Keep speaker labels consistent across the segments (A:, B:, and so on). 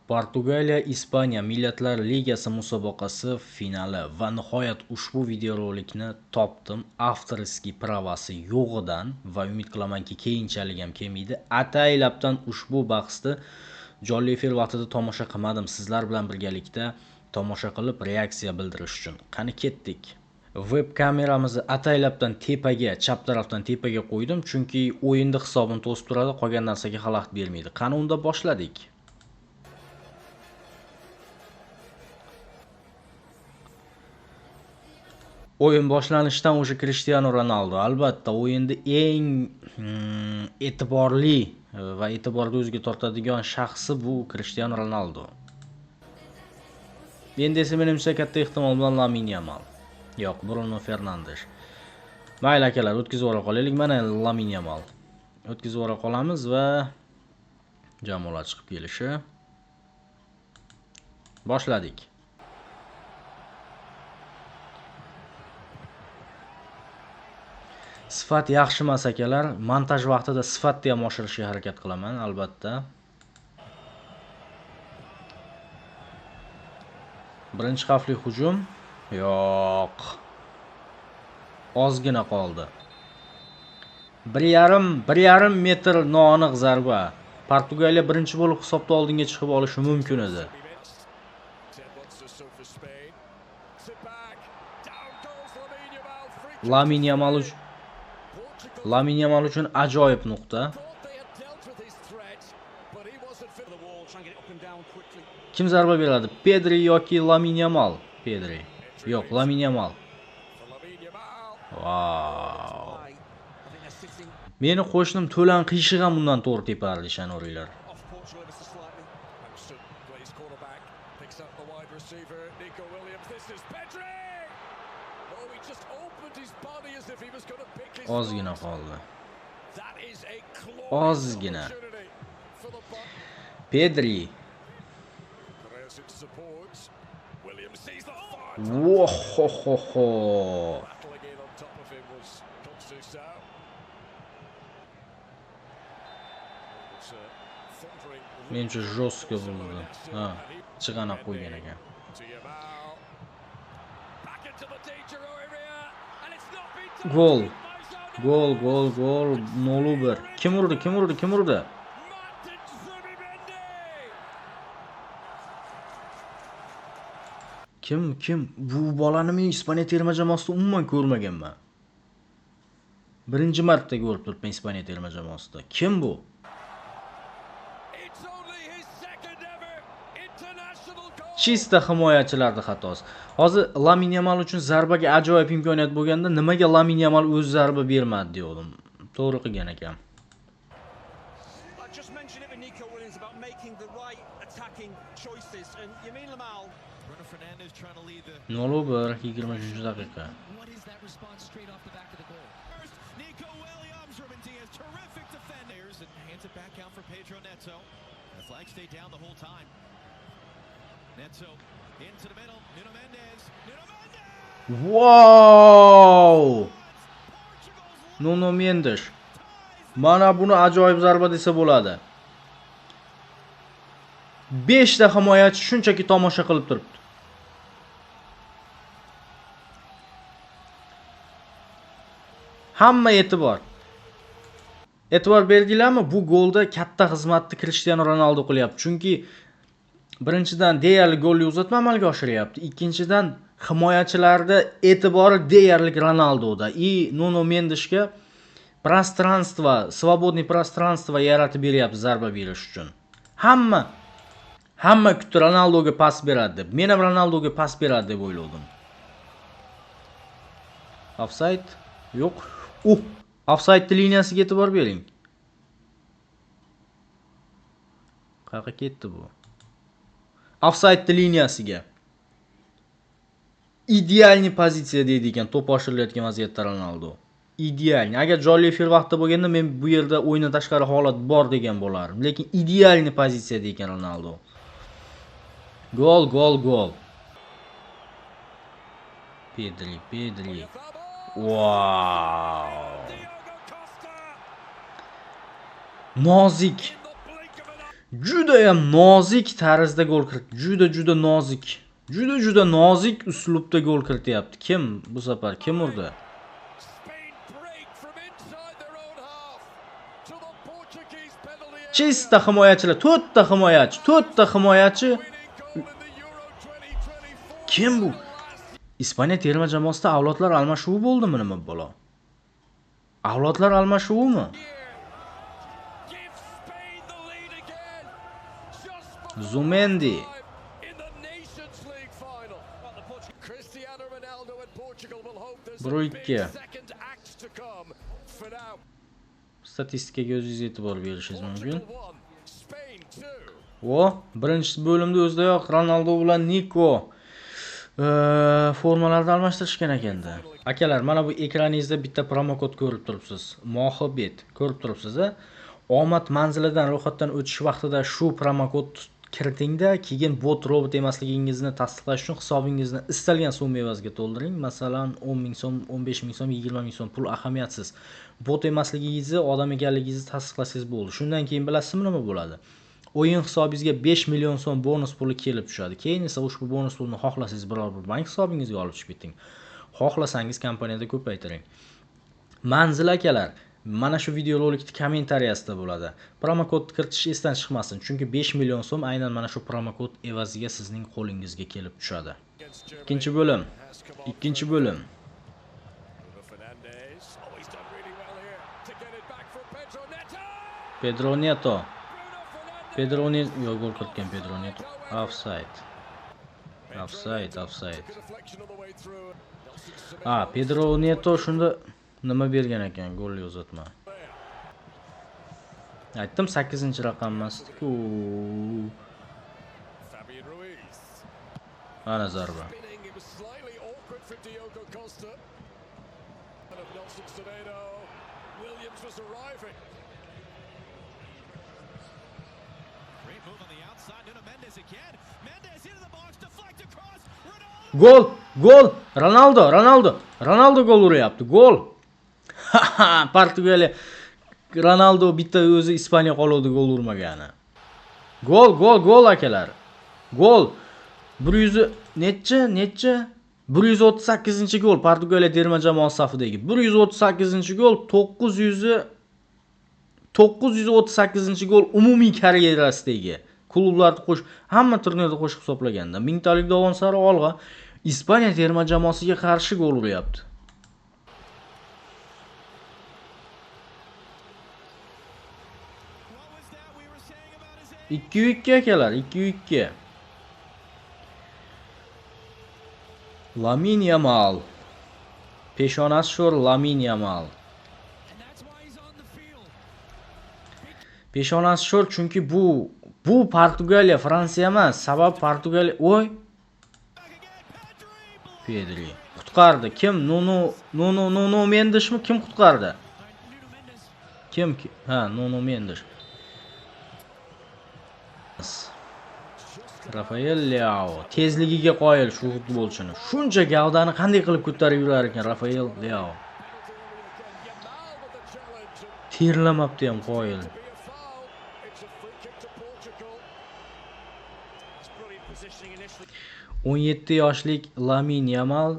A: Portugaliya Ispaniya Millatlar Ligasi musobaqasi finali va nihoyat ushbu videorolikni topdim. Avtorskiy pravasi yo'g'idan va umid qilamanki keyinchalik ham kelmaydi. Ataylabdan ushbu bahsni jonli efir vaqtida tomosha qilmadim. Sizlar bilan birgalikda tomosha qilib reaksiya bildirish uchun. Qani ketdik. Web kameramizni ataylabdan tepaga, chap tarafdan tepaga qo'ydim, chunki o'yinda hisobini to'sib turadi, qolgan narsaga xalaqit bermaydi. Qani unda boshladik. O'yin boshlanishidan o'sha Cristiano Ronaldo albatta o'yinda eng e'tiborli va e'tiborni o'ziga tortadigan shaxsi bu Cristiano Ronaldo. Endi esa menimcha katta ehtimol bilan Lamine Yamal. Yo'q, Bruno Fernandes. Mayli akalar, o'tkazib o'ra qolaylik. Mana Lamine Yamal. O'tkazib o'ra qolamiz va jamoalar chiqib kelishi. Boshladik. Sifat yaxshi emas akalar. Montaj vaqtida sifatni ham oshirishga harakat qilaman, albatta. Birinchi xavfli hujum. Yo'q. Ozgina qoldi. 1,5 metr noaniq zarba. Portugaliya birinchi bo'lib hisobda oldinga chiqib olishi mumkin edi. Lamine Yamal uchun ajoyib nuqta. Kim zarba beradi? Pedri yoki Lamine Yamal? Pedri. Yo'q, Lamine Yamal. Wow. Meni qo'shnim To'lan Qiyshiq ham bundan to'g'ri tepardi, ishoninglar. Ozgina qoldi. Ozgina. Pedri. Vohohoho. Menimcha jostko bo'ldi. Ha, chig'anoq qo'ygan ekan. Gol. Gol. 0-1. Kim urdi? Kim? Bu bolani men Ispaniya terma jamoasida umuman ko'rmaganman. Birinchi marta ko'rib turibman Ispaniya terma jamoasida. Kim bu? Chista himoyachilarning xatosi. Hozir Lamine Yamal uchun zarbaga ajoyib imkoniyat bo'lganda nimaga Lamine Yamal o'z zarba bermadi dedim. To'g'ri qilgan ekan. 0-1 23-daqiqa. Wow! Nuno Mendes. Mana buni ajoyib zarba desa bo'ladi. 5 ta himoyachi shunchaki tomosha qilib turibdi. Hamma e'tibor berdinglarmi? Bu golda katta xizmatni Cristiano Ronaldo qilyapti. Chunki birinchidan deyarli golli uzatma amalga oshiryapti. Ikkinchidan himoyachilarda e'tibori deyarli Ronaldoda. Nuno Mendesga svobodniy пространство yaratib beryapti zarba berish uchun. Hamma kutdi Ronaldoga pas beradi deb. Men ham Ronaldoga pas beradi deb o'yladim. Offside? Yo'q. Offside liniyasiga e'tibor bering. Qayerga ketdi bu? Offside liniyasiga. Idealniy pozitsiya deydi ekan to'p oshirilayotgan vaziyatda Ronaldo. Idealniy. Agar jonli efir vaqtida bo'lganda men bu yerda o'yindan tashqari holat bor degan bo'lardim. Lekin idealniy pozitsiya deydi ekan Ronaldo. Gol. Pedri. Wow. Nozik. juda ham nozik tarzda gol kiritdi. Juda nozik. Juda nozik uslubda gol kirityapti. Kim bu safar kim urdi? Chista himoyachilar, 4 ta himoyachi. Kim bu? Ispaniya terma jamoasida avlodlar almashuvi bo'ldimi nima bo'lo? Avlodlar almashuvimi? Zumendi. Bro'yka. Statistikaga o'zingiz e'tibor berishingiz mumkin. Birinchi bo'limda o'zidayoq Ronaldo bilan Niko formalarni almashtirishgan ekanda. Akalar, mana bu ekraningizda bitta promokod ko'rib turibsiz. Mohibet ko'rib turibsiz. Omad manzilidan ro'yxatdan o'tish vaqtida shu promokod kiritingda, keyin bot robot emasligingizni tasdiqlash uchun hisobingizni istalgan summa evaziga to'ldiring. Masalan, 10 ming so'm, 15 ming so'm, 20 ming so'm, pul ahamiyatsiz. Bot emasligingizni, odam ekanligingizni tasdiqlasangiz bo'ldi. Shundan keyin bilasizmi nima bo'ladi? O'yin hisobingizga 5 million so'm bonus puli kelib tushadi. Keyin esa ushbu bonus pulni xohlasangiz biror bir bank hisobingizga olib chiqib keting. Xohlasangiz kompaniyada ko'paytiring. Manzil akalar, mana shu video rolikning kommentariyasida bo'ladi. Promokod kiritish esdan chiqmasin, chunki 5 million so'm aynan mana shu promokod evaziga sizning qo'lingizga kelib tushadi. Ikkinchi bo'lim. Pedro Neto gol kiritgan. Pedro Neto offside. Pedro Neto shunda nima bergan ekan, gol yozatma. Aytdim 8-raqam emas-ku. Ana zarba. Gol! Ronaldo gol uryapti. Gol! Portugaliya Ronaldo bitta o'zi Ispaniya qoluvdi gol urmagani. Gol akalar. Gol. 100 necha? 138-gol Portugaliya terma jamoasi safidagi. 138-gol, 938-gol umumiy karyerasidagi. Klublarni hamma turnirda qo'shib hisoblaganda 1000 talik dovon sari olg'a Ispaniya terma jamoasiga qarshi gol uryapti. Ikki akalar, 2-2. Lamine Yamal. Peshonasi sho'r Lamine Yamal. Peshonasi sho'r chunki bu Portugaliya, Fransiya emas. Sabab Portugaliya. Pedri qutqardi. Kim? Nuno Mendeshmi? Kim qutqardi? Kim? Nuno Mendesh. Rafael Leao tezligiga qoyil shu futbolchini. Shuncha gavdani qanday qilib ko'tarib yurar ekan Rafael Leao. Terlamabdi ham qoyil. 17 yoshlik Lamine Yamal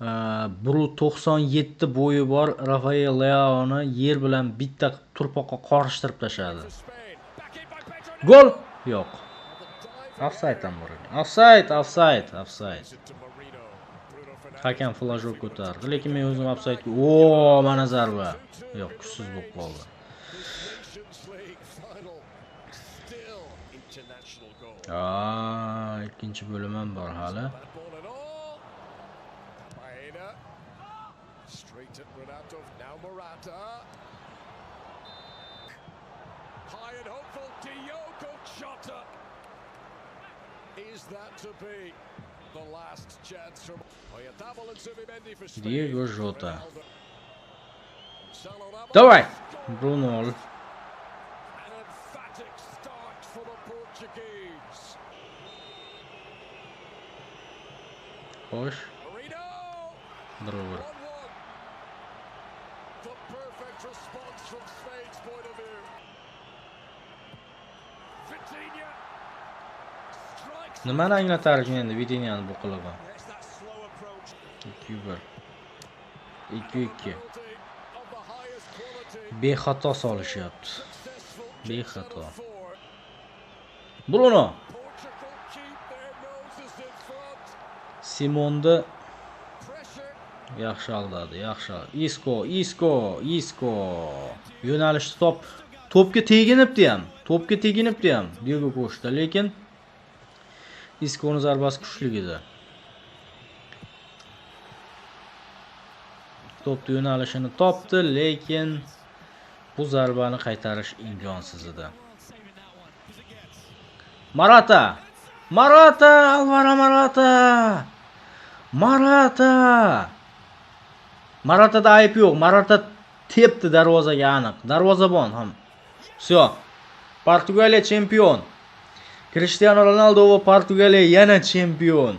A: 1.97 bo'yi bor Rafael Leaoni yer bilan bitta turpoqqa qorishtirib tashladi. Gol! Yo'q. Offside. Hakam flashok ko'tardi, lekin men o'zim offside. Mana zarba. Yo'q, kuchsiz bo'lib qoldi. Ikkinchi bo'lim ham bor hali. Diego Jota. Давай! Bruno. Xo'sh. Drover. Nimani anglatarkan endi Videniani bu qilig'i? 2-1. 2-2. Bexato solishyapti. Bexato. Bruno. Simonni yaxshi aldadi, yaxshi. Isco. Yo'nalishni topga teginibdi ham. Diego Costa, lekin Isco'ning zarbasi kuchli edi. To'pni yo'nalishini topdi, lekin bu zarbani qaytarish imkonsiz edi. Alvaro Moratada ayb yo'q. Morata tepdi darvozaga aniq. Darvozabon ham. Всё. Portugaliya chempion. Cristiano Ronaldo va Portugaliya yana chempion.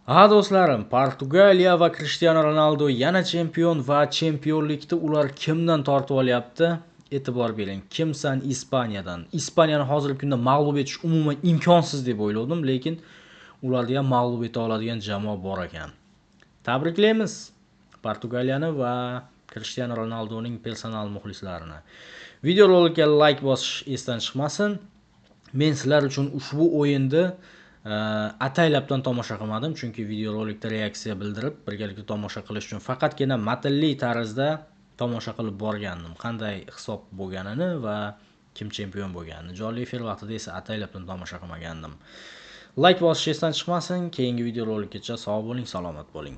A: Ha do'stlarim, Portugaliya va Cristiano Ronaldo yana chempion va chempionlikda ular kimdan tortib olyapti? E'tibor bering. Kimsan Ispaniyadan. Ispaniyani hozirgi kunda mag'lub etish umuman imkonsiz deb o'yladim, lekin ularni ham mag'lub eta oladigan jamoa bor ekan. Tabriklaymiz Portugaliyani va Cristiano Ronaldoning personal muxlislarini. Videorolikka like bosish esdan chiqmasin. Men sizlar uchun ushbu o'yinni ataylabdan tomosha qilmadim, chunki videorolikda reaksiya bildirib, birgalikda tomosha qilish uchun faqatgina matnli tarzda tomosha qilib borgandim. Qanday hisob bo'lganini va kim chempion bo'lganini. Jonli efir vaqtida esa ataylabdan tomosha qilmagandim. Like bosish esdan chiqmasin. Keyingi videorolikgacha sog' bo'ling, salomat bo'ling.